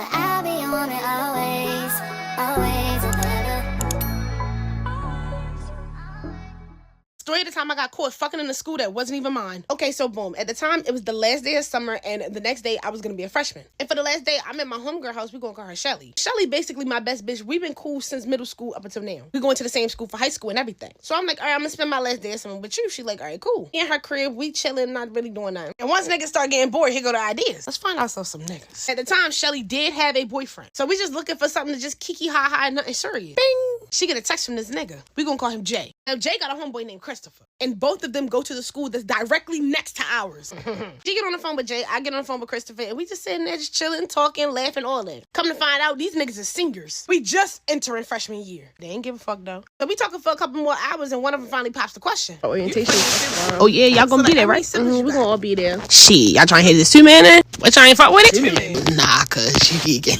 but I'll be on it always, always and forever. Story of the time I got caught fucking in a school that wasn't even mine. Okay, so boom. At the time, it was the last day of summer, and the next day, I was gonna be a freshman. And for the last day, I'm at my homegirl house. We gonna call her Shelly. Shelly basically my best bitch. We've been cool since middle school up until now. We going to the same school for high school and everything. So I'm like, all right, I'm gonna spend my last day of summer with you. She like, all right, cool. In her crib, we chilling, not really doing nothing. And once niggas start getting bored, here go the ideas. Let's find ourselves some niggas. At the time, Shelly did have a boyfriend. So we just looking for something to just kiki ha ha and nothing serious. Bing! She get a text from this nigga. We gonna call him Jay. Now, Jay got a homeboy named Christopher. And both of them go to the school that's directly next to ours. She get on the phone with Jay, I get on the phone with Christopher, and we just sitting there just chilling, talking, laughing, all that. Come to find out, these niggas are seniors. We just entering freshman year. They ain't give a fuck, though. So we talking for a couple more hours, and one of them finally pops the question. Orientation. Oh, yeah, y'all gonna be there, right? We gonna all be there. Shit, y'all trying to hit this 2-man in? What, y'all ain't fuck with it? Nah, cuz she get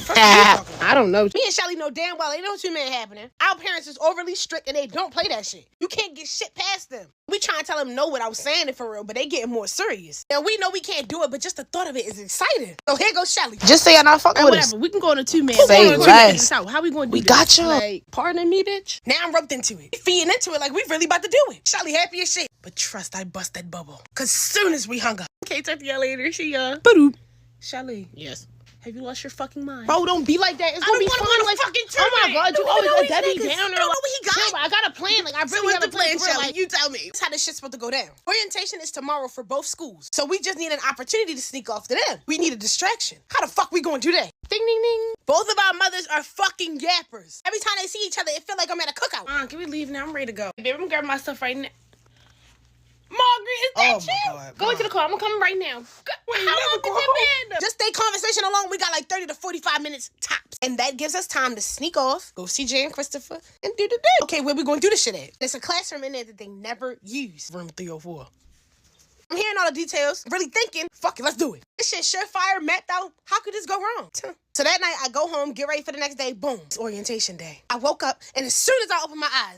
I don't know. Me and Shelly know damn well ain't no 2-man happening. Our parents is overly strict and they don't play that shit. You can't get shit past them. We trying to tell them no without saying it for real, but they getting more serious. And we know we can't do it, but just the thought of it is exciting. So here goes Shelly. Just say y'all not fucking with us. Whatever, we can go on a 2-man. Say less. How we gonna do We this? got you. Like, pardon me, bitch. Now I'm roped into it. Feeding into it like we really about to do it. Shelly happy as shit. But trust, I bust that bubble. Cause soon as we hung up. Okay, talk to y'all later. See ya. Ba-doop. Shelly. Yes. Have you lost your fucking mind? Bro, don't be like that. It's gonna be fun. Like, fucking oh my God, you always a Debbie Downer. I don't know what he got. Chill, I got a plan. Like, I really have a plan, Shelly. Like, you tell me. That's how this shit's supposed to go down. Orientation is tomorrow for both schools. So we just need an opportunity to sneak off to them. We need a distraction. How the fuck we gonna do that? Ding, ding, ding. Both of our mothers are fucking yappers. Every time they see each other, it feel like I'm at a cookout. Can we leave now? I'm ready to go. Baby, I'm grabbing my stuff right now. Margaret, is that you? God, Go into the car. I'm coming right now. How long is it been? Just stay conversation alone. We got like 30 to 45 minutes tops. And that gives us time to sneak off, go see Jay and Christopher, and do the do. Okay, where we gonna do this shit at? There's a classroom in there that they never use. Room 304. I'm hearing all the details, really thinking, fuck it, let's do it. This shit surefire, mapped out. How could this go wrong? So that night, I go home, get ready for the next day. Boom, it's orientation day. I woke up, and as soon as I open my eyes,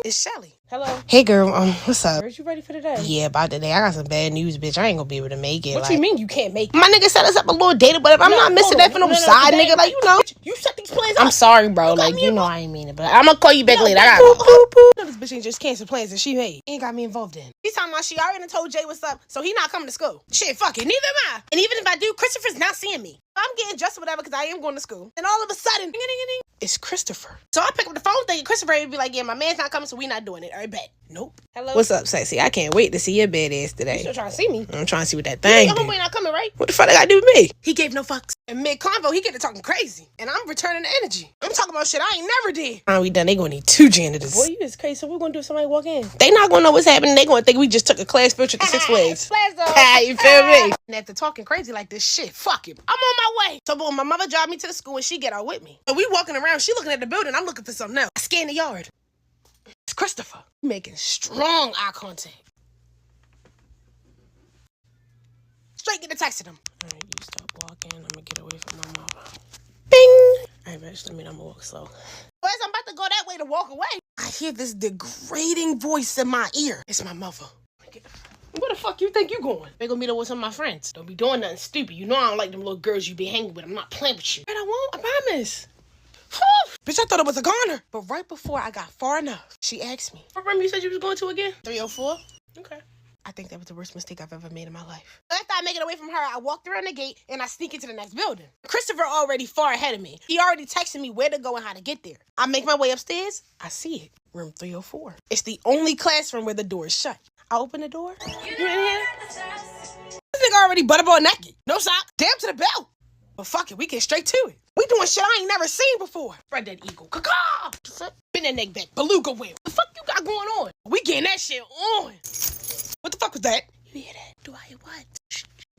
it's Shelly. Hello. Hey, girl. What's up? Are you ready for the day? Yeah, about the day. I got some bad news, bitch. I ain't gonna be able to make it. What you mean you can't make it? My nigga set us up a little date, but I'm not missing that for no side nigga. Like, you know. You set these plans up. I'm sorry, bro. Like, you know I ain't mean it, but I'm gonna call you back later. I gotta go. No, this bitch ain't just canceled plans that she made. Ain't got me involved in. He's talking about she already told Jay what's up, so he not coming to school. Shit, fuck it. Neither am I. And even if I do, Christopher's not seeing me. I'm getting dressed or whatever because I am going to school. And all of a sudden, it's Christopher. So I pick up the phone thinking Christopher would be like, yeah, my man's not coming, so we not doing it. All right, bet. Nope. Hello? What's up, sexy? I can't wait to see your badass today. You still trying to see me? I'm trying to see what that thing Your do. homeboy not coming, right? What the fuck they gotta do with me? He gave no fucks. And mid-convo, he get to talking crazy. And I'm returning the energy. I'm talking about shit I ain't never did. We done. They gonna need 2 janitors. Boy, you is crazy. So we're gonna do if somebody walk in. They not gonna know what's happening. They gonna think we just took a class field trip to Six Flags. You feel me? And after talking crazy like this, shit, fuck it. I'm on my way. So boom, my mother drive me to the school and she get out with me. So we walking around, she looking at the building, I'm looking for something else. I scan the yard. It's Christopher. Making strong eye contact. Straight get the text to them. Alright, you stop walking. I'm gonna get away from my mother. Bing! Alright, bitch, I mean, I'm gonna walk slow. But as I'm about to go that way to walk away, I hear this degrading voice in my ear. It's my mother. Where the fuck you think you going? They gonna meet up with some of my friends. Don't be doing nothing stupid. You know I don't like them little girls you be hanging with. I'm not playing with you. And I won't, I promise. Bitch, I thought it was a goner. But right before I got far enough, she asked me, what room you said you was going to again? 304? Okay. I think that was the worst mistake I've ever made in my life. After I make it away from her, I walked around the gate and I sneak into the next building. Christopher already far ahead of me. He already texted me where to go and how to get there. I make my way upstairs. I see it. Room 304. It's the only classroom where the door is shut. I open the door. You in here? This nigga already butterball naked. No sock. Damn to the belt. But fuck it, we get straight to it. We doing shit I ain't never seen before. Spread that eagle. Caw-caw! Bend that neck back. Beluga wheel. What the fuck you got going on? We getting that shit on. What the fuck was that? You hear that? Do I hear what?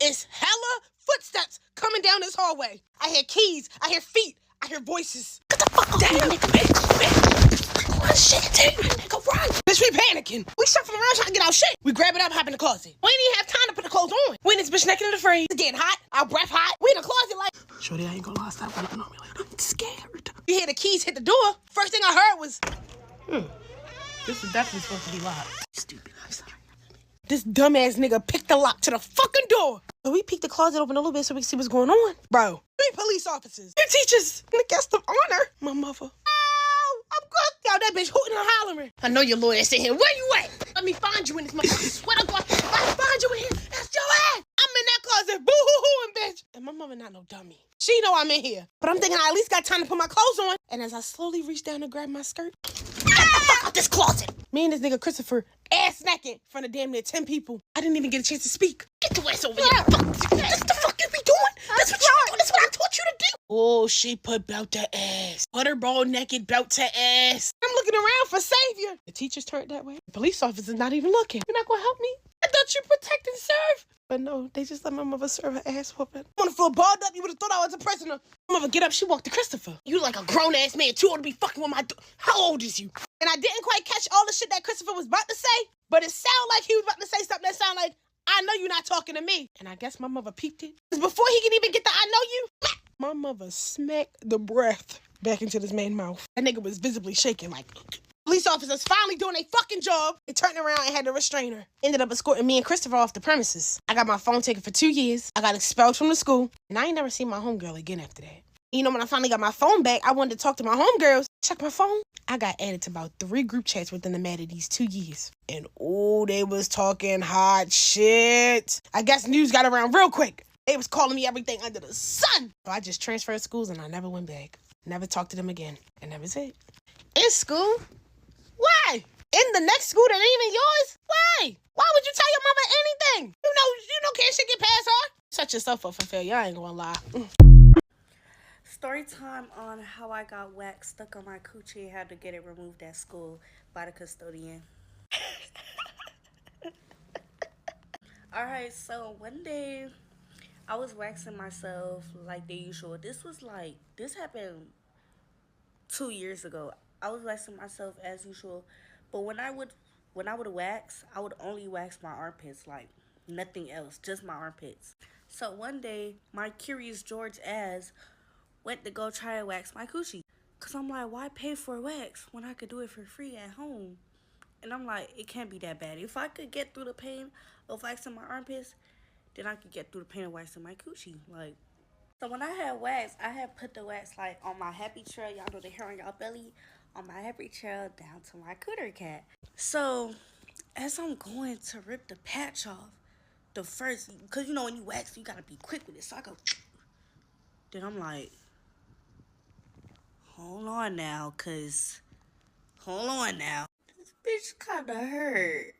It's hella footsteps coming down this hallway. I hear keys. I hear feet. I hear voices. Get the fuck down, nigga, bitch. What shit, dude? Nigga, run. Bitch, we panicking. We shuffling around trying to get our shit. We grab it up, hop in the closet. We didn't even have time to put the clothes on. We in this bitch naked and afraid. It's getting hot. Our breath hot. We in the closet like, shorty, I ain't gonna lie. Stop looking on me like I'm scared. You hear the keys hit the door. First thing I heard was, this is definitely supposed to be locked. Stupid, I'm sorry. This dumbass nigga picked the lock to the fucking door. So we peeked the closet open a little bit so we can see what's going on. Bro, we police officers. You teachers and the guest of honor. My mother. Oh, I'm good. Yo, that bitch hooting and hollering. I know your lawyer sitting here. Where you at? Let me find you in this motherfucker. Swear to God, if I find you in here, that's your ass. I'm in that closet, boo-hoo-hooing, bitch. And my mother not no dummy. She know I'm in here. But I'm thinking I at least got time to put my clothes on. And as I slowly reach down to grab my skirt, get the fuck out this closet. Me and this nigga Christopher ass naked in front of damn near 10 people. I didn't even get a chance to speak. Get your ass over here. That's the fuck you be doing. That's what you be doing. That's what I taught you to do. Oh, she put belt to ass. Butterball naked belt to ass. I'm looking around for savior. The teachers turned that way. The police officer's not even looking. You're not gonna help me? I thought you protect and serve. But no, they just let my mother serve her ass whooping. On the floor, balled up, you would have thought I was a prisoner. My mother get up, she walked to Christopher. You like a grown-ass man, too old to be fucking with my How old is you? And I didn't quite catch all the shit that Christopher was about to say, but it sounded like he was about to say something that sounded like, I know you're not talking to me. And I guess my mother peeped it. Because before he could even get the I know you, my mother smacked the breath back into this man's mouth. That nigga was visibly shaking like... Police officers finally doing their fucking job. They turned around and had to restrain her. Ended up escorting me and Christopher off the premises. I got my phone taken for 2 years. I got expelled from the school. And I ain't never seen my homegirl again after that. You know, when I finally got my phone back, I wanted to talk to my homegirls. Check my phone. I got added to about 3 group chats within the matter of these 2 years. And oh, they was talking hot shit. I guess news got around real quick. They was calling me everything under the sun. So I just transferred schools and I never went back. Never talked to them again. And that was it. In school? Why? In the next school that ain't even yours? Why? Why would you tell your mother anything? You know can't shit get past her? Set yourself up for failure, I ain't gonna lie. Story time on how I got wax stuck on my coochie and had to get it removed at school by the custodian. Alright, so one day I was waxing myself like the usual. This happened 2 years ago. I was waxing myself as usual, but when I would wax, I would only wax my armpits, like nothing else, just my armpits. So one day, my curious George ass went to go try to wax my coochie. Cause I'm like, why pay for a wax when I could do it for free at home? And I'm like, it can't be that bad. If I could get through the pain of waxing my armpits, then I could get through the pain of waxing my coochie. Like, so when I had wax, I had put the wax like on my happy trail. Y'all know the hair on y'all belly. On my happy trail down to my cooter cat. So as I'm going to rip the patch off, the first, cause you know when you wax, you gotta be quick with it. So I go, then I'm like, hold on now. This bitch kinda hurt.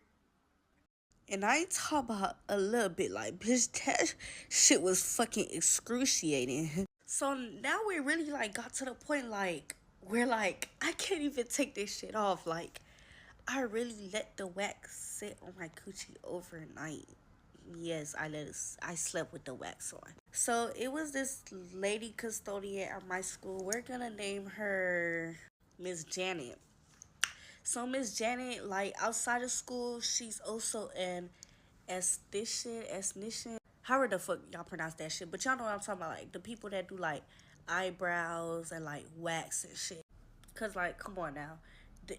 And I ain't talking about a little bit, like, bitch, that shit was fucking excruciating. So now we really, like, got to the point, like, where, like, I can't even take this shit off. Like, I really let the wax sit on my coochie overnight. Yes, I slept with the wax on. So it was this lady custodian at my school. We're gonna name her Miss Janet. So Miss Janet, like, outside of school, she's also an esthetician. However the fuck y'all pronounce that shit. But y'all know what I'm talking about. Like, the people that do, like, eyebrows and, like, wax and shit. Because, like, come on now.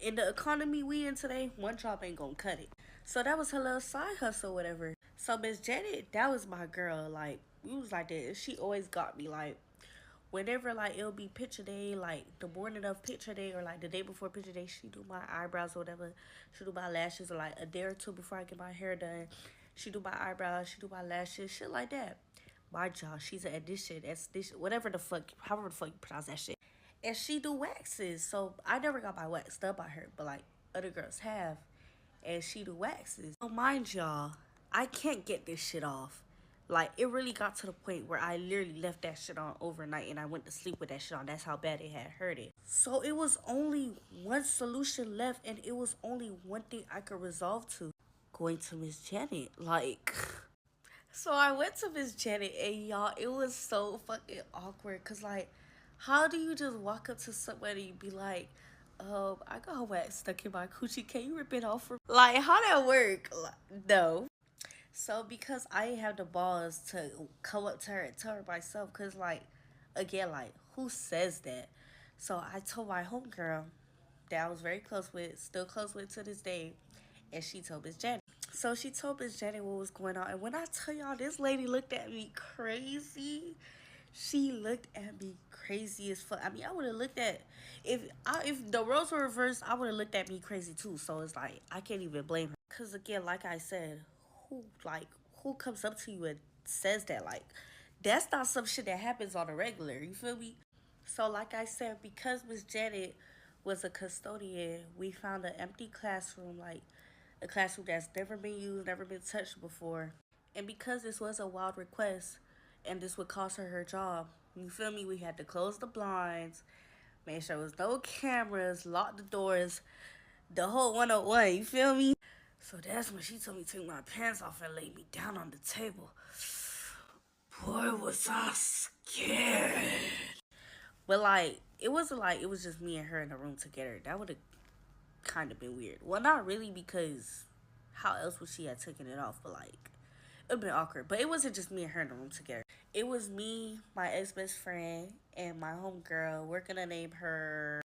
In the economy we in today, one job ain't gonna cut it. So that was her little side hustle or whatever. So Miss Janet, that was my girl. Like, we was like that. She always got me, like, whenever, like, it'll be picture day, like, the morning of picture day or, like, the day before picture day, she do my eyebrows or whatever. She do my lashes or, like, a day or two before I get my hair done. She do my eyebrows, she do my lashes, shit like that. My job, she's an addition, whatever the fuck, however the fuck you pronounce that shit. And she do waxes, so I never got my wax done by her, but, like, other girls have. And she do waxes. So mind y'all, I can't get this shit off. Like, it really got to the point where I literally left that shit on overnight and I went to sleep with that shit on. That's how bad it had hurt it. So it was only one solution left and it was only one thing I could resolve to. Going to Miss Janet. Like, so I went to Miss Janet and y'all, it was so fucking awkward. Cause, like, how do you just walk up to somebody and be like, I got wax stuck in my coochie. Can you rip it off for me? Like, how that work? Like, no. So, because I didn't have the balls to come up to her and tell her myself, because, like, again, like, who says that? So, I told my homegirl that I was very close with, still close with to this day, and she told Miss Janet. So, she told Miss Janet what was going on, and when I tell y'all, this lady looked at me crazy. She looked at me crazy as fuck. I mean, I would have looked at if the roles were reversed, I would have looked at me crazy too. So it's like I can't even blame her. Cause again, like I said, who comes up to you and says that? Like, that's not some shit that happens on a regular. You feel me? So like I said, because Miss Janet was a custodian, we found an empty classroom, like a classroom that's never been used, never been touched before. And because this was a wild request and this would cost her her job, you feel me? We had to close the blinds, make sure there was no cameras, lock the doors, the whole 101, you feel me? So that's when she told me to take my pants off and lay me down on the table. Boy, was I scared. But like, it wasn't like it was just me and her in the room together. That would have kind of been weird. Well, not really, because how else would she have taken it off? But like, it would have been awkward. But it wasn't just me and her in the room together. It was me, my ex-best friend, and my homegirl. We're gonna name her,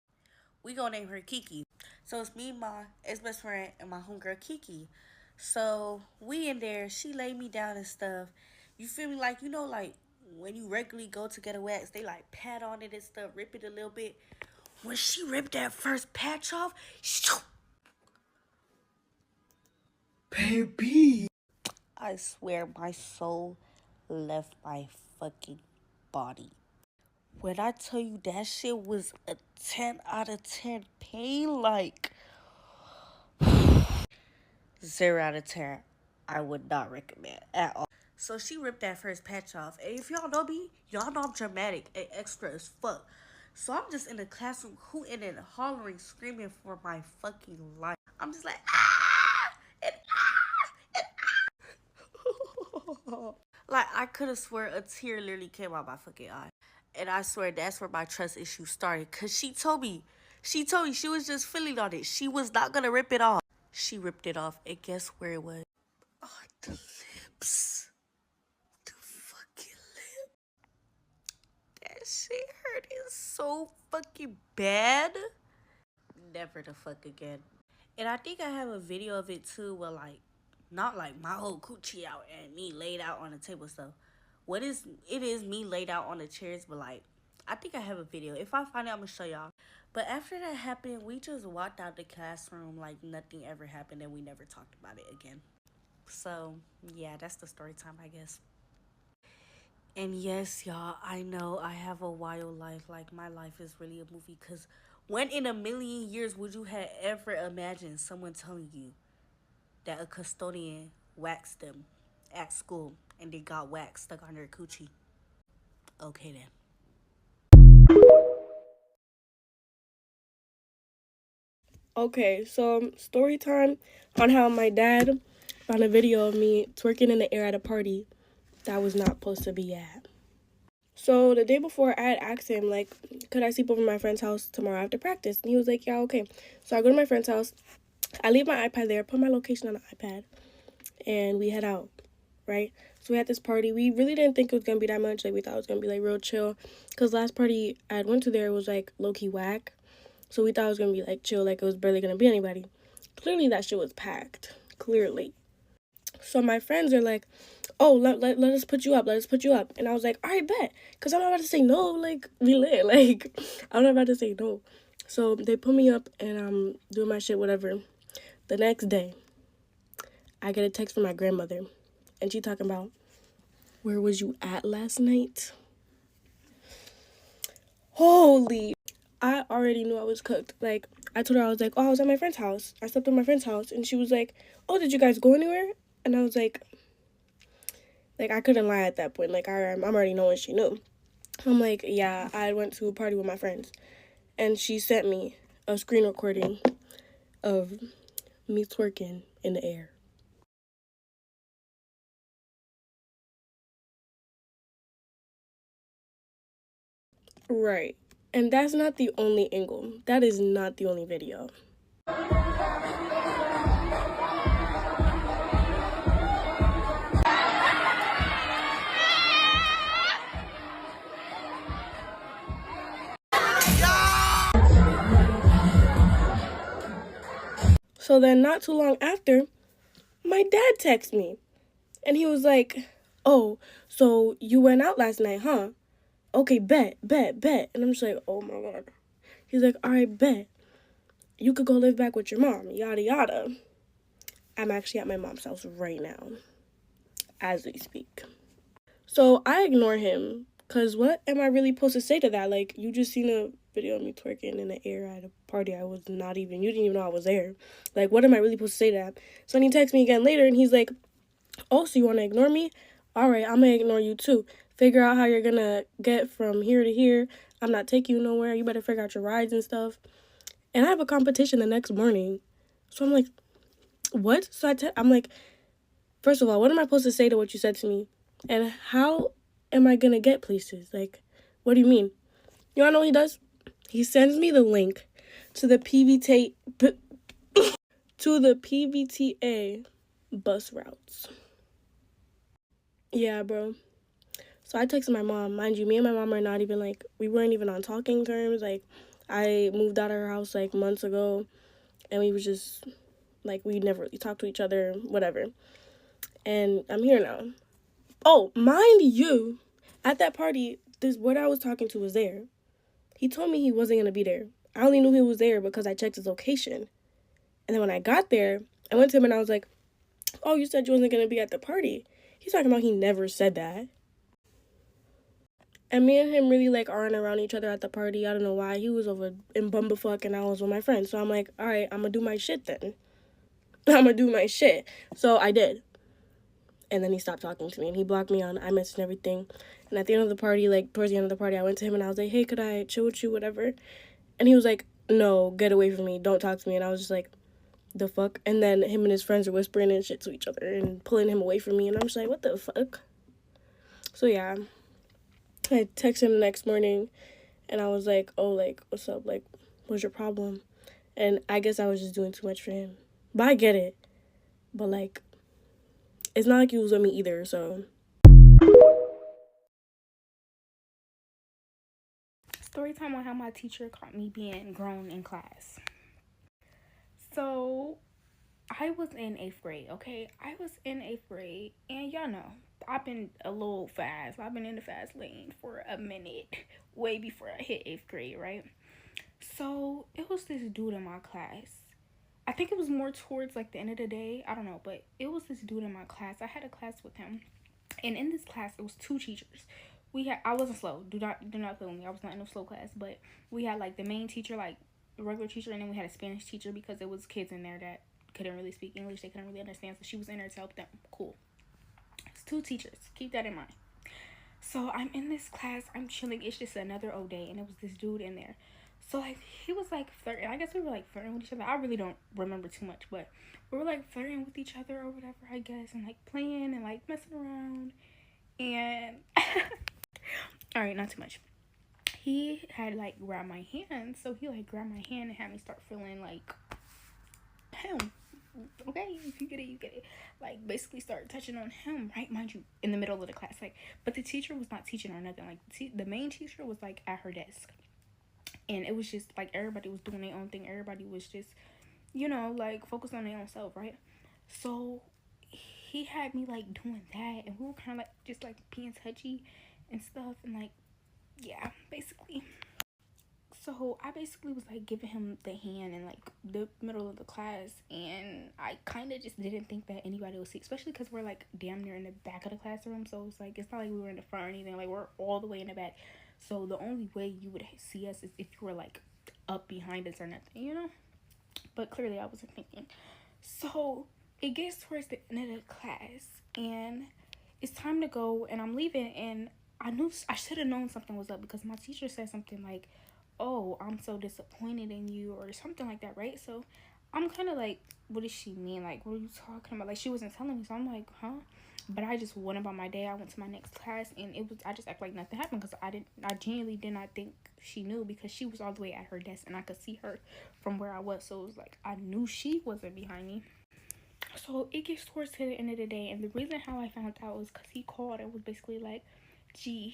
we gonna name her Kiki. So it's me, my ex-best friend, and my homegirl Kiki. So we in there, she laid me down and stuff. You feel me? Like, you know, like when you regularly go to get a wax, they like pat on it and stuff, rip it a little bit. When she ripped that first patch off, baby, I swear my soul left my fucking body. When I tell you that shit was a 10 out of 10 pain, like 0 out of 10, I would not recommend at all. So she ripped that first patch off. And if y'all know me, y'all know I'm dramatic and extra as fuck. So I'm just in the classroom hooting and hollering, screaming for my fucking life. I'm just like, ah! And ah! And ah! Like, I could have swear a tear literally came out my fucking eye. And I swear that's where my trust issue started. Because she told me she was just feeling on it. She was not going to rip it off. She ripped it off. And guess where it was? On the lips. The fucking lip. That shit hurting so fucking bad. Never the fuck again. And I think I have a video of it too where like, not like my whole coochie out and me laid out on the table stuff. It is me laid out on the chairs, but like, I think I have a video. If I find it, I'm gonna show y'all. But after that happened, we just walked out the classroom like nothing ever happened and we never talked about it again. So, yeah, that's the story time, I guess. And yes, y'all, I know I have a wild life. Like, my life is really a movie. Because when in a million years would you have ever imagined someone telling you that a custodian waxed them at school and they got wax stuck on their coochie? Okay, then. Okay, so story time on how my dad found a video of me twerking in the air at a party that I was not supposed to be at. So the day before, I had asked him, like, could I sleep over my friend's house tomorrow after practice? And he was like, yeah, okay. So I go to my friend's house. I leave my iPad there, put my location on the iPad, and we head out, right? So we had this party. We really didn't think it was going to be that much. Like, we thought it was going to be, like, real chill. Because last party I had went to there was, like, low-key whack. So we thought it was going to be, like, chill. Like, it was barely going to be anybody. Clearly, that shit was packed. Clearly. So my friends are like, oh, let us put you up. Let us put you up. And I was like, all right, bet. Because I'm not about to say no. Like, we lit. Like, I'm not about to say no. So they put me up and I'm doing my shit, whatever. The next day, I get a text from my grandmother. And she talking about, where was you at last night? Holy. I already knew I was cooked. Like, I told her, I was like, oh, I was at my friend's house. I slept at my friend's house. And she was like, oh, did you guys go anywhere? And I was like, I couldn't lie at that point. Like, I'm already knowing she knew. I'm like, yeah, I went to a party with my friends. And she sent me a screen recording of me twerking in the air. Right. And that's not the only angle. That is not the only video. So then not too long after, my dad texted me. And he was like, oh, so you went out last night, huh? okay, bet. And I'm just like, oh my God. He's like, all right, bet. You could go live back with your mom, yada yada. I'm actually at my mom's house right now, as we speak. So I ignore him, because what am I really supposed to say to that? Like, you just seen a video of me twerking in the air at a party I was not even, you didn't even know I was there. Like, what am I really supposed to say to that? So then he texts me again later, and he's like, oh, so you want to ignore me? All right, I'm going to ignore you too. Figure out how you're going to get from here to here. I'm not taking you nowhere. You better figure out your rides and stuff. And I have a competition the next morning. So I'm like, what? So I'm like, first of all, what am I supposed to say to what you said to me? And how am I going to get places? Like, what do you mean? You want to know what he does? He sends me the link to the PVTA bus routes. Yeah, bro. So I texted my mom. Mind you, me and my mom are not even, like, we weren't even on talking terms. Like, I moved out of her house, like, months ago. And we was just, like, we never really talked to each other, whatever. And I'm here now. Oh, mind you, at that party, this boy I was talking to was there. He told me he wasn't going to be there. I only knew he was there because I checked his location. And then when I got there, I went to him and I was like, oh, you said you wasn't going to be at the party. He's talking about he never said that. And me and him really, like, aren't around each other at the party. I don't know why. He was over in Bumblefuck and I was with my friends. So I'm like, all right, I'm going to do my shit then. I'm going to do my shit. So I did. And then he stopped talking to me and he blocked me on iMessage and everything. And at the end of the party, like, towards the end of the party, I went to him and I was like, hey, could I chill with you, whatever? And he was like, no, get away from me. Don't talk to me. And I was just like, the fuck? And then him and his friends are whispering and shit to each other and pulling him away from me. And I'm just like, what the fuck? So, yeah. I texted him the next morning and I was like, oh, like, what's up? Like, what's your problem? And I guess I was just doing too much for him. But I get it. But, like, it's not like he was with me either, so. Story time on how my teacher caught me being grown in class. So, I was in 8th grade, okay? I was in 8th grade, and y'all know, I've been a little fast. I've been in the fast lane for a minute, way before I hit 8th grade, right? So, it was this dude in my class. I think it was more towards, like, the end of the day. I don't know, but it was this dude in my class. I had a class with him. And in this class, it was 2 teachers. I wasn't slow. Do not feel me. I was not in a slow class. But we had, like, the main teacher, like, the regular teacher, and then we had a Spanish teacher because there was kids in there that couldn't really speak English. They couldn't really understand. So she was in there to help them. Cool. It's 2 teachers. Keep that in mind. So I'm in this class. I'm chilling. It's just another old day. And it was this dude in there. So, like, he was, like, flirting. I guess we were, like, flirting with each other. I really don't remember too much. But we were, like, flirting with each other or whatever, I guess. And, like, playing and, like, messing around. And, all right, not too much. He had, like, grabbed my hand. So he, like, grabbed my hand and had me start feeling, like, him. Okay, if you get it, you get it. Like, basically start touching on him, right? Mind you, in the middle of the class. Like, but the teacher was not teaching or nothing. Like, the main teacher was, like, at her desk. And it was just, like, everybody was doing their own thing. Everybody was just, you know, like, focused on their own self, right? So he had me, like, doing that. And we were kind of, like, just, like, being touchy and stuff. And, like, yeah, basically. So I basically was, like, giving him the hand in, like, the middle of the class. And I kind of just didn't think that anybody would see. Especially because we're, like, damn near in the back of the classroom. So it's, like, it's not like we were in the front or anything. Like, we're all the way in the back. So the only way you would see us is if you were, like, up behind us or nothing, you know? But clearly I wasn't thinking. So it gets towards the end of the class. And it's time to go. And I'm leaving. And I knew I should have known something was up. Because my teacher said something like, oh, I'm so disappointed in you. Or something like that, right? So I'm kind of like, what does she mean? Like, what are you talking about? Like, she wasn't telling me. So I'm like, huh? But I just went about my day. I went to my next class, and I just act like nothing happened because I genuinely did not think she knew because she was all the way at her desk and I could see her from where I was. So it was like, I knew she wasn't behind me. So it gets towards to the end of the day, and the reason how I found out was because he called and was basically like, gee,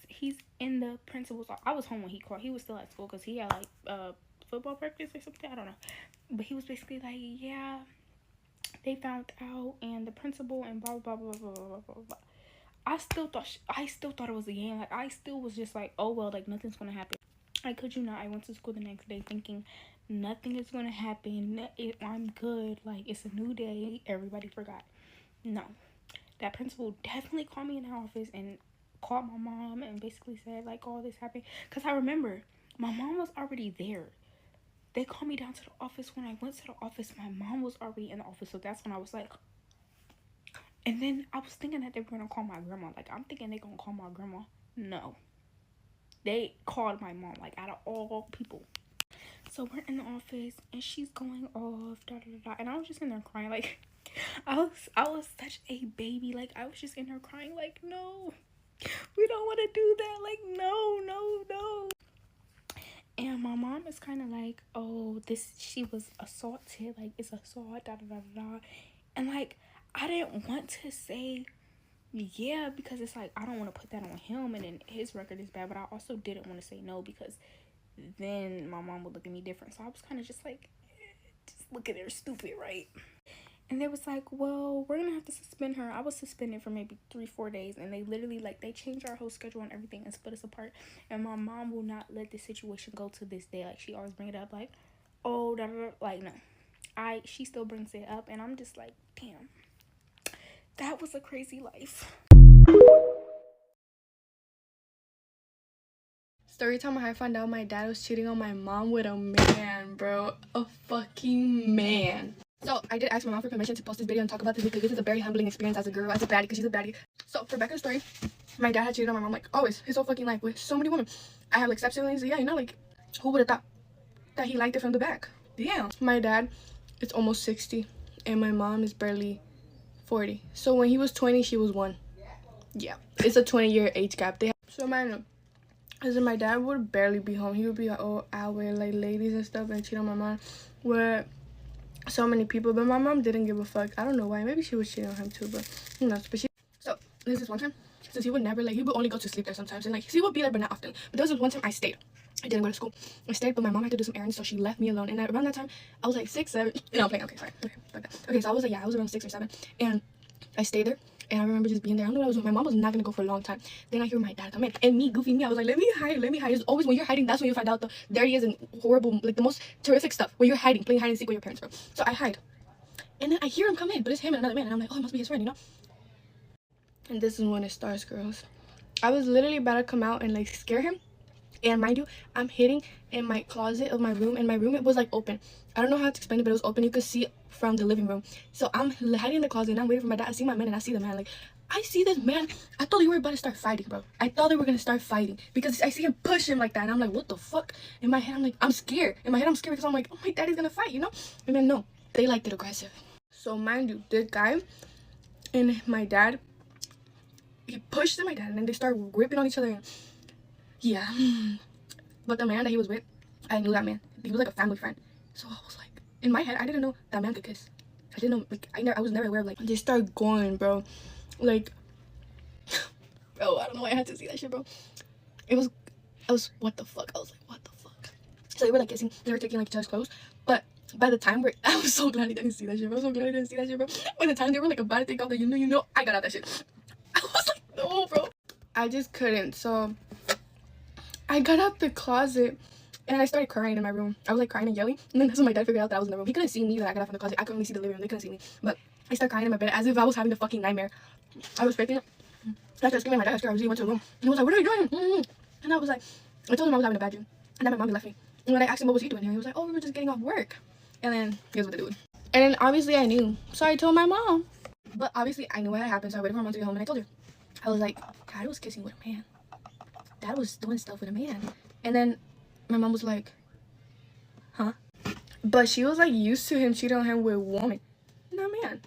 he's in the principal's office. I was home when he called. He was still at school because he had like football practice or something. I don't know. But he was basically like, yeah, they found out, and the principal and blah blah blah blah blah blah blah blah. I still thought it was a game. Like, I still was just like, oh well, like nothing's gonna happen. I could you not, I went to school the next day thinking nothing is gonna happen. I'm good. Like, it's a new day. Everybody forgot. No. That principal definitely called me in the office and called my mom and basically said like all this happened. Because I remember my mom was already there. They called me down to the office. When I went to the office, my mom was already in the office. So that's when I was like, and then I was thinking that they were going to call my grandma. Like, I'm thinking they're going to call my grandma. No. They called my mom, like, out of all people. So we're in the office, and she's going off, and I was just in there crying, like, I was such a baby. Like, I was just in there crying, like, no, we don't want to do that. Like, no. And my mom is kind of like, oh, she was assaulted. Like, it's assault, And, like, I didn't want to say yeah, because it's like I don't want to put that on him and then his record is bad, but I also didn't want to say no because then my mom would look at me different. So I was kind of just like, just look at her stupid, right? And they was like, well, we're gonna have to suspend her. I was suspended for maybe 3-4 days, and they literally, like, they changed our whole schedule and everything and split us apart. And my mom will not let this situation go to this day. Like, she always bring it up, like, oh, like, no, she still brings it up, and I'm just like, damn, that was a crazy life. Story time, how I found out my dad was cheating on my mom with a man, bro. A fucking man. So I did ask my mom for permission to post this video and talk about this because this is a very humbling experience as a girl, as a baddie, because she's a baddie. So for back in the story, my dad had cheated on my mom, like, always, his whole fucking life, with so many women. I have, like, step siblings. Yeah, you know, like, who would have thought that he liked it from the back? Damn. My dad is almost 60, and my mom is barely 40. So when he was 20, she was 1. Yeah, it's a 20-year age gap. So man, as in my dad would barely be home. He would be all out with, like, ladies and stuff and cheat on my mom with so many people. But my mom didn't give a fuck. I don't know why. Maybe she was cheating on him too, but who knows. But so this is one time, since he would never, like, he would only go to sleep there sometimes, and, like, he would be there but not often. But there was one time I stayed. I didn't go to school. I stayed, but my mom had to do some errands, so she left me alone. And around that time, I was like 6, 7. No, I'm playing. Okay, sorry. Okay, so I was like, yeah, I was around 6 or 7, and I stayed there. And I remember just being there. I don't know what I was doing. My mom was not gonna go for a long time. Then I hear my dad come in, and me, goofy me, I was like, let me hide. It's always when you're hiding, that's when you find out the dirtiest and horrible, like, the most terrific stuff, when you're hiding, playing hide and seek with your parents, bro. So I hide, and then I hear him come in, but it's him and another man, and I'm like, oh, it must be his friend, you know. And this is when it starts, girls. I was literally about to come out and, like, scare him. And mind you, I'm hiding in my closet of my room, and my room, it was, like, open. I don't know how to explain it, but it was open. You could see from the living room. So I'm hiding in the closet, and I'm waiting for my dad. I see my man, and I see the man. Like, I see this man. I thought they were about to start fighting, bro. I thought they were gonna start fighting because I see him push him like that, and I'm like, what the fuck? In my head, I'm like, I'm scared. In my head, I'm scared because I'm like, oh, my daddy's gonna fight, you know? And then no, they liked it aggressive. So mind you, this guy and my dad, he pushed my dad, and then they start gripping on each other. And yeah. But the man that he was with, I knew that man. He was like a family friend. So I was like, in my head, I didn't know that man could kiss. I didn't know, like, I was never aware of, like, they start going, bro. Like, bro, I don't know why I had to see that shit, bro. I was, what the fuck? I was like, what the fuck? So they were, like, kissing. They were taking, like, each other's clothes. But by the time I was so glad I didn't see that shit, bro. I was so glad I didn't see that shit, bro. By the time they were, like, about to take off, like, you know, I got out that shit. I was like, no, bro. I just couldn't. So I got out the closet, and I started crying in my room. I was, like, crying and yelling. And then that's when my dad figured out that I was in the room. He couldn't see me when I got out from the closet. I couldn't really see the living room. They couldn't see me. But I started crying in my bed as if I was having a fucking nightmare. I was faking it. I started screaming at my dad. I went to the room. And he was like, what are you doing? And I was like, I told him I was having a bad dream. And then my mom left me. And when I asked him what was he doing here, he was like, oh, we were just getting off work. And then here's what they do. And then obviously I knew. So I told my mom. But obviously I knew what had happened. So I waited for my mom to get home, and I told her. I was like, Dad was kissing with a man. Dad was doing stuff with a man. And then my mom was like, huh? But she was, like, used to him cheating on him with a woman, not a man.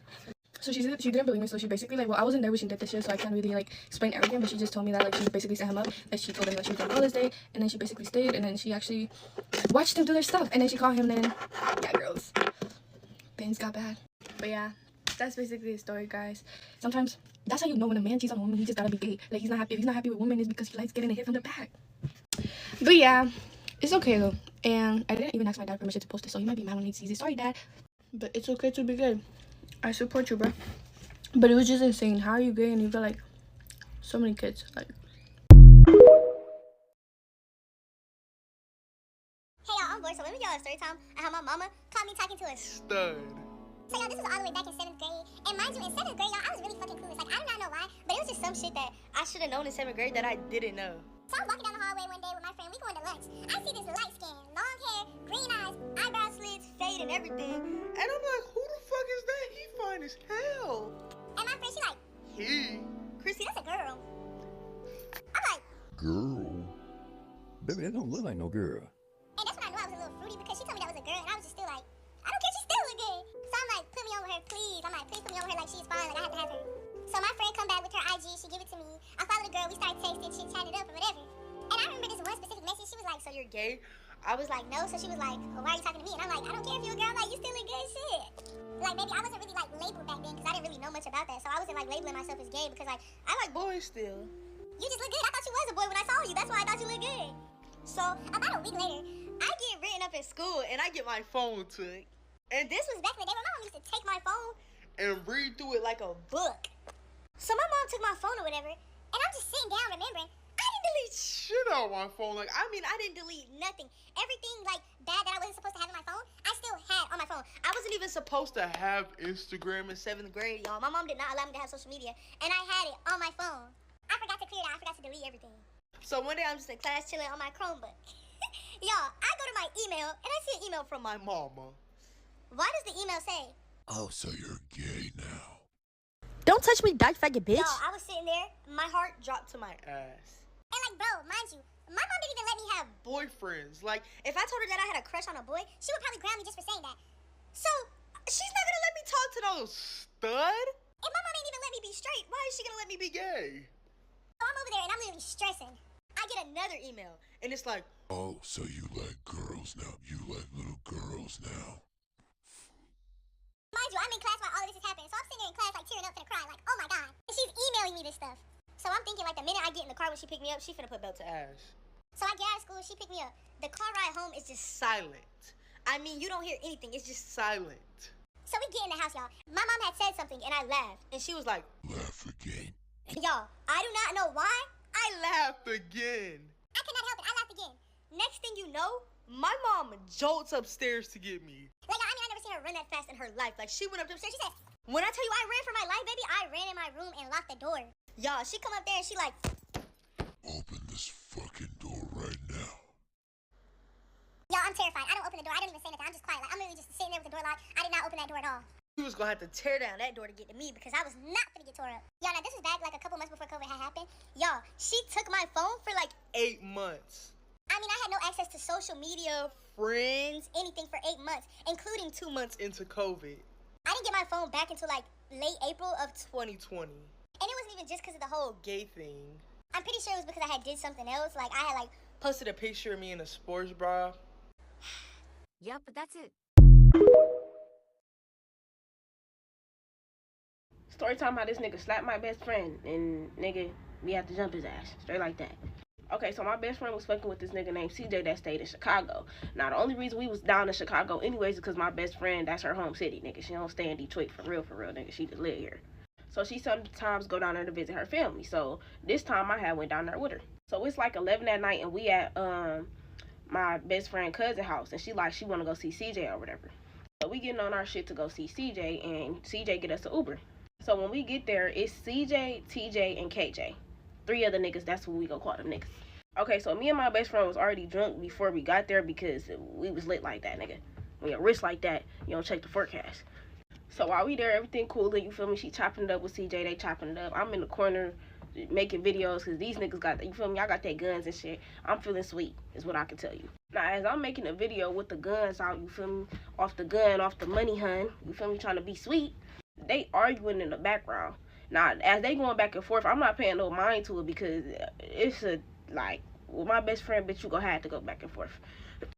So she didn't believe me. So she basically, like, well, I wasn't there when she did this shit, so I can't really, like, explain everything. But she just told me that, like, she basically set him up, that she told him that she was going on this day, and then she basically stayed, and then she actually watched them do their stuff, and then she called him. Then yeah, girls, things got bad. But yeah, that's basically the story, guys. Sometimes that's how you know when a man cheats on a woman, he just gotta be gay. Like, he's not happy. If he's not happy with women, it's because he likes getting a hit from the back. But yeah, it's okay though. And I didn't even ask my dad permission to post it, so he might be mad when he sees it. Sorry, Dad. But it's okay to be gay. I support you, bro. But it was just insane. How are you gay and you feel like So many kids, like. Hey y'all, I'm bored, so let me get y'all a story time and how my mama caught me talking to a stud. So y'all, this was all the way back in 7th grade. And mind you, in 7th grade, y'all, I was really fucking clueless. Like, I do not know why, but it was just some shit that I should have known in 7th grade that I didn't know. So I'm walking down the hallway one day with my friend. We going to lunch. I see this light skin, long hair, green eyes, eyebrow slits, fade and everything. And I'm like, who the fuck is that? He fine as hell. And my friend, she like, He? Chrissy, that's a girl. I'm like, Girl? Baby, that don't look like no girl. and that's when I knew I was a little fruity because she told me that was a girl, and I was just still like, I don't care, she still look good. So I'm like, put me on with her, please. I'm like, please put me on with her like she's fine, like I have to have her. So my friend come back with her IG, she give it to me. I follow the girl, we start texting, shit, chatting it up or whatever. And I remember this one specific message, she was like, so you're gay? I was like, no. So she was like, well, why are you talking to me? And I'm like, I don't care if you're a girl, like, you still look good, shit. Like, baby, I wasn't really, like, labeled back then because I didn't really know much about that. So I wasn't, like, labeling myself as gay because, like, I like boys still. you just look good. I thought you was a boy when I saw you. That's why I thought you looked good. So about a week later, I get written up in school and I get my phone took. And this was back in the day when my mom used to take my phone. And read through it like a book. So my mom took my phone or whatever, and I'm just sitting down remembering, I didn't delete shit on my phone. Like, I mean, I didn't delete nothing. Everything, like, bad that I wasn't supposed to have on my phone, I still had on my phone. I wasn't even supposed to have Instagram in 7th grade, y'all. My mom did not allow me to have social media, and I had it on my phone. I forgot to clear it out. I forgot to delete everything. So one day I'm just in class chilling on my Chromebook. Y'all, I go to my email, and I see an email from my mama. Why does the email say? Oh, so you're gay now. Don't touch me, dyke faggot bitch. Y'all, I was sitting there, My heart dropped to my Ass. and like, bro, mind you, my mom didn't even let me have. Boyfriends. Like, If I told her that I had a crush on a boy, she would probably ground me just for saying that. So, she's not gonna let me talk to no stud? if my mom ain't even let me be straight, why is she gonna let me be? Be gay. So I'm over there and I'm literally stressing. I get another email, and it's like, Oh, so you like girls now. You like little girls now. Mind you, I'm in class while all of this is happening. So I'm sitting there in class like tearing up and crying, like, oh my god. And she's emailing me this stuff. So I'm thinking like the minute I get in the car when she picked me up, she finna put belt to ass. Ass. So I get out of school, she picked me up. The car ride home is just silent. I mean, you don't hear anything. It's just silent. So we get in the house, y'all. My mom had said something and I laughed. And she was like, Laugh again. Y'all, I do not know why. I laughed again. I could not help it. I laughed again. next thing you know, my mom jolts upstairs to get me. Like, I mean, I never seen her run that fast in her life. Like, she went up the stairs. She said, when I tell you I ran for my life, baby, I ran in my room and locked the door. Y'all, she come up there and she like, Open this fucking door right now. y'all, I'm terrified. I don't open the door. I don't even say nothing. I'm just quiet. Like, I'm literally just sitting there with the door locked. I did not open that door at all. She was gonna have to tear down that door to get to me because Because I was not gonna get tore up. Y'all, now this was back like a couple months before COVID had happened. Y'all, she took my phone for like 8 months. I mean, I had no access to social media, friends, anything for 8 months, including 2 months. Into COVID. I didn't get my phone back until like late April of 2020. and it wasn't even just because of the whole. Gay thing. I'm pretty sure it was because I had did something else. Like I had like. Posted a picture of me in a sports bra. Yep, but that's it. Story time how this nigga slapped my best friend and nigga, we had to jump his ass. Straight like that. Okay, so my best friend was fucking with this nigga named CJ that stayed in Chicago. Now, the only reason we was down in Chicago anyways is because my best friend, that's her home city, nigga. She don't stay in Detroit for real, nigga. She just live here. So she sometimes go down there to visit her family. So this time I had went down there with her. So it's like 11 at night and we at my best friend cousin house. And she like, she want to go see CJ or whatever. So we getting on our shit to go see CJ and CJ get us an Uber. So when we get there, it's CJ, TJ, and KJ. 3 other niggas, that's what we gonna call them niggas. Okay, so me and my best friend was already drunk before we got there because we was lit like that, nigga. When you're rich like that, you don't check the forecast. So while we there, everything cool, and you feel me? She chopping it up with CJ, they chopping it up. I'm in the corner making videos because these niggas got, you feel me? Y'all got their guns and shit. I'm feeling sweet, is what I can tell you. Now, as I'm making a video with the guns out, you feel me? Off the gun, off the money, hun. You feel me? Trying to be sweet. They arguing in the background. Now, as they going back and forth, I'm not paying no mind to it because it's a, like, with my best friend, bitch, you gonna have to go back and forth.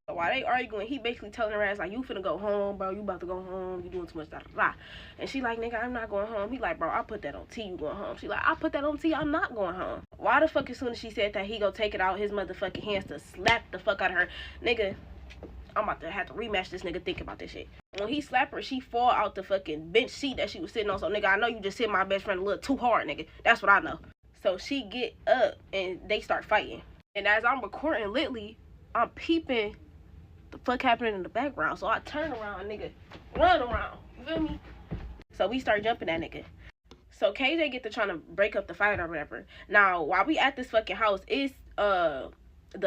So while they arguing, he basically telling her ass, like, you finna go home, bro. You about to go home. You doing too much, da da da. And she like, nigga, I'm not going home. He like, bro, I put that on T, you going home. She like, I put that on T, I'm not going home. Why the fuck as soon as she said that, he go take it out his motherfucking hands to slap the fuck out of her? Nigga, I'm about to have to rematch this nigga thinking about this shit. When he slapped her, she fall out the fucking bench seat that she was sitting on. So, nigga, I know you just hit my best friend a little too hard, nigga. That's what I know. So she get up and they start fighting. And as I'm recording lately, I'm peeping the fuck happening in the background. So I turn around, nigga, run around. You feel me? So we start jumping that nigga. So KJ get to trying to break up the fight or whatever. Now, while we at this fucking house, it's the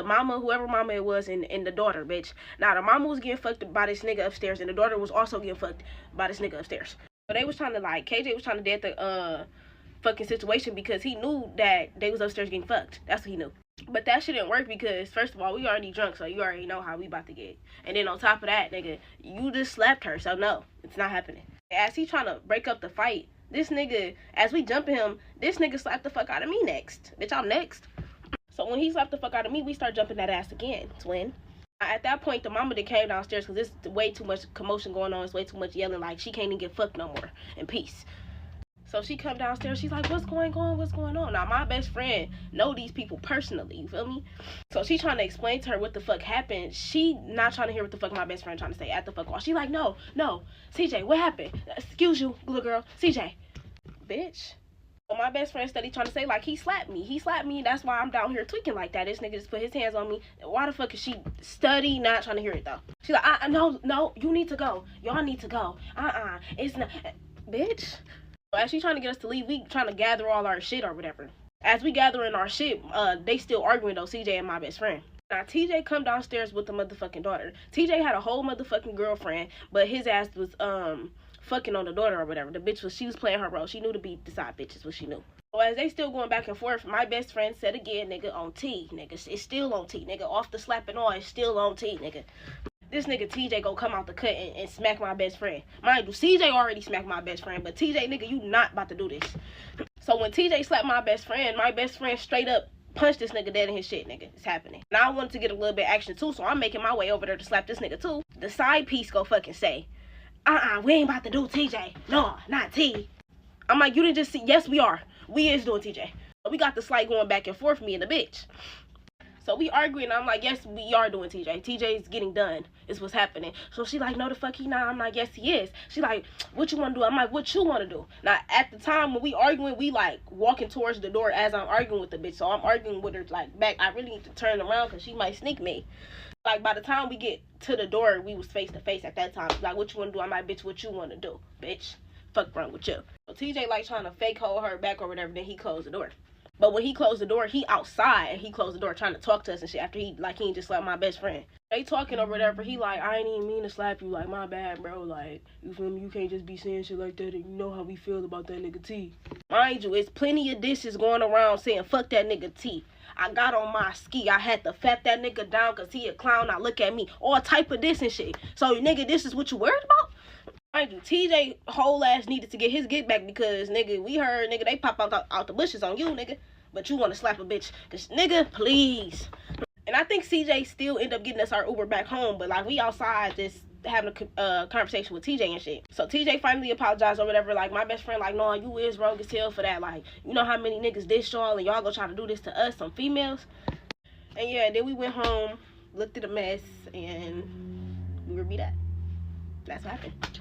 mama, whoever mama it was, and the daughter, bitch. Now, the mama was getting fucked by this nigga upstairs, and the daughter was also getting fucked by this nigga upstairs. So they was trying to, like, KJ was trying to dead the fucking situation because he knew that they was upstairs getting fucked. That's what he knew. But that shit didn't work because, first of all, we already drunk, so you already know how we about to get. And then on top of that, nigga, you just slapped her, so no, it's not happening. As he trying to break up the fight, this nigga, as we jumping him, this nigga slapped the fuck out of me next. Bitch, I'm next. So when he slapped the fuck out of me, we start jumping that ass again, twin. At that point, the mama that came downstairs because there's way too much commotion going on. It's way too much yelling. Like, she can't even get fucked no more in peace. So she come downstairs. She's like, what's going on? What's going on? Now, my best friend know these people personally. You feel me? So she trying to explain to her what the fuck happened. She not trying to hear what the fuck my best friend trying to say at the fuck wall. She like, no. CJ, what happened? Excuse you, little girl. CJ. Bitch. So my best friend steady trying to say, like, he slapped me. That's why I'm down here tweaking like that. This nigga just put his hands on me. Why the fuck is she study not trying to hear it, though? She's like, no, you need to go. Y'all need to go. It's not. Bitch. So as she trying to get us to leave, we trying to gather all our shit or whatever. As we gathering our shit, they still arguing, though, CJ and my best friend. Now, TJ come downstairs with the motherfucking daughter. TJ had a whole motherfucking girlfriend, but his ass was, fucking on the daughter or whatever. The bitch she was playing her role. She knew to be the side bitch is what she knew. So as they still going back and forth, my best friend said again, nigga, on T, nigga. It's still on T, nigga. Off the slapping on, it's still on T, nigga. This nigga TJ go come out the cut and smack my best friend. Mind you, CJ already smacked my best friend, but TJ, nigga, you not about to do this. So when TJ slapped my best friend straight up punched this nigga dead in his shit, nigga. It's happening. Now I wanted to get a little bit of action too, so I'm making my way over there to slap this nigga too. The side piece go fucking say, we ain't about to do TJ. No, not T. I'm like, you didn't just see. Yes, we are. We is doing TJ. We got the slight going back and forth, me and the bitch. So we arguing. I'm like, yes, we are doing TJ. TJ's getting done. Is what's happening. So she like, no, the fuck he not. I'm like, yes, he is. She like, what you want to do? I'm like, what you want to do? Now, at the time when we arguing, we like walking towards the door as I'm arguing with the bitch. So I'm arguing with her like back. I really need to turn around because she might sneak me. Like, by the time we get to the door, we was face to face at that time. Like, what you want to do? I'm like, bitch, what you want to do, bitch? Fuck wrong with you. So TJ, like, trying to fake hold her back or whatever, then he closed the door. But when he closed the door, he outside, and he closed the door trying to talk to us and shit after he just slapped my best friend. They talking or whatever, he like, I ain't even mean to slap you, like, my bad, bro, like, you feel me? You can't just be saying shit like that, and you know how we feel about that nigga T. Mind you, it's plenty of dishes going around saying, fuck that nigga T. I got on my ski. I had to fat that nigga down because he a clown. Now look at me. All type of this and shit. So, nigga, this is what you worried about? Mind you, TJ whole ass needed to get his get back because, nigga, we heard, nigga, they pop out the bushes on you, nigga. But you want to slap a bitch. Because, nigga, please. And I think CJ still end up getting us our Uber back home. But, like, we outside this having a conversation with TJ and shit. So TJ finally apologized or whatever. Like, my best friend like, no, you is wrong as hell for that. Like, you know how many niggas diss y'all and y'all go try to do this to us, some females. And yeah, then we went home, looked at the mess, and we were beat up. That's what happened.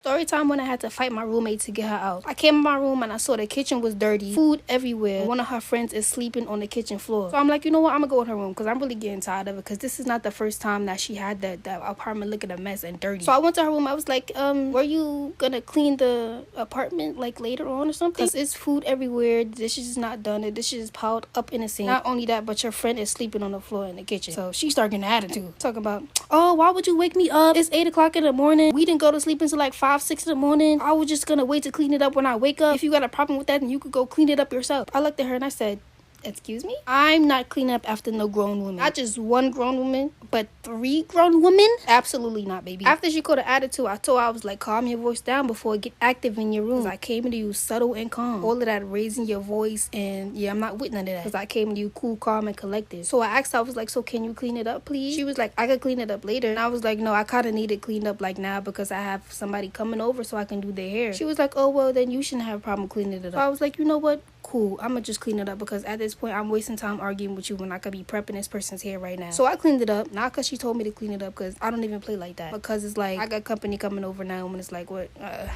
Story time when I had to fight my roommate to get her out. I came in my room and I saw the kitchen was dirty, food everywhere. One of her friends is sleeping on the kitchen floor. So I'm like, you know what? I'm gonna go in her room because I'm really getting tired of it because this is not the first time that she had that apartment looking a mess and dirty. So I went to her room. I was like, were you gonna clean the apartment like later on or something? Because it's food everywhere. The dishes is not done. The dishes is piled up in the sink. Not only that, but your friend is sleeping on the floor in the kitchen. So she started getting an attitude. Talking about, oh, why would you wake me up? It's 8 o'clock in the morning. We didn't go to sleep until like 5, 6 in the morning. I was just gonna wait to clean it up when I wake up. If you got a problem with that, then you could go clean it up yourself. I looked at her and I said, excuse me? I'm not cleaning up after no grown woman. Not just one grown woman, but 3 grown women? Absolutely not, baby. After she called an attitude, I told her, I was like, calm your voice down before it get active in your room. I came into you subtle and calm. All of that raising your voice, and yeah, I'm not with none of that. Because I came to you cool, calm, and collected. So I asked her, I was like, so can you clean it up, please? She was like, I could clean it up later. And I was like, no, I kind of need it cleaned up like now because I have somebody coming over so I can do their hair. She was like, oh, well, then you shouldn't have a problem cleaning it up. So I was like, you know what? cool, I'ma just clean it up because at this point I'm wasting time arguing with you when I could be prepping this person's hair right now. So I cleaned it up, not because she told me to clean it up, because I don't even play like that, because it's like I got company coming over now and it's like, what,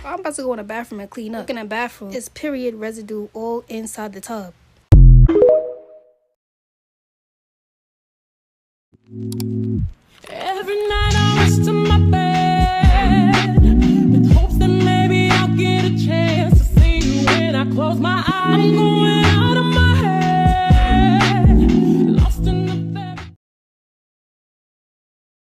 I'm about to go in the bathroom and clean up. Look in the bathroom, it's period residue all inside the tub. Every night I wish to